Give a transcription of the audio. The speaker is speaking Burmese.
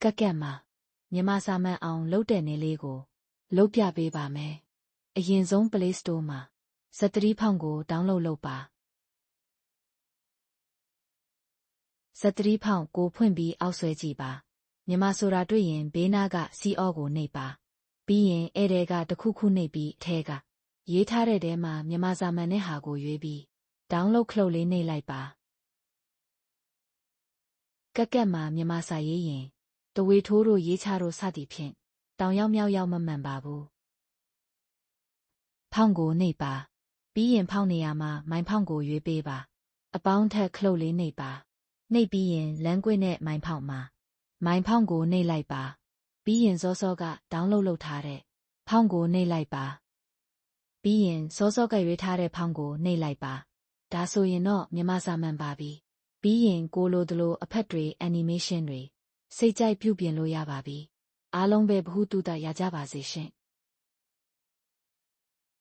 ကက်ကက်မှာမြန်မာစာမှန်အောင်လုပ်တဲ့နည်းလေးကိုလုပ်ပြပေးပါမယ်။အရင်ဆုံး Play Store မှာ13ဖောင်ကို download လုပ်ပါ13ဖောင်ကိုဖွင့်ပြီးအောက်ဆွဲကြည့်ပါမြန်မာဆိုတာတွေ့ရင်ဘေးနားက CO ကိုနှိပ်ပါပြီးရင်အဲ့ထဲကတစ်ခုခုနှိပ်ပြီးအထဲကရေးထားတဲ့ထဲမှာမြန်မာစာမှန်တဲ့ဟာကိုရွေးပြီး download ခလုတ်လေးနှိပ်လိုက်ပါကက်ကက်မှာမြန်မာစာရေးရင်တဝေထိုးတို့ရေးချတို့စသည်ဖြင့်တောင်ရောက်မြောက်ရောက်မမှန်ပါဘူးဖောင်ကိုနှိပ်ပါပြီးရင်ဖောင်နေရာမှာမိုင်ဖောင်ကိုရွေးပေးပါအပေါင်းထက်ခလုတ်လေးနှိပ်ပါနှိပ်ပြီးရင်လမ်းကွေ့နဲ့မိုင်ဖောင်မှာမိုင်ဖောင်ကိုနှိပ်လိုက်ပါပြီးရင်စောစောက download လုပ်ထားတဲ့ဖောင်ကိုနှိပ်လိုက်ပါပြီးရင်စောစောကရွေးထားတဲ့ဖောင်ကိုနှိပ်လိုက်ပါဒါဆိုရင်တော့မြန်မာစာမှန်ပါပြီပြီးရင်ကိုလိုတလိုအဖက်တွေ animation တွေစိတ်ကြိုက်ပြုပြင်လို့ရပါပြီအားလုံးပဲဗဟုသုတရကြပါစေရှင်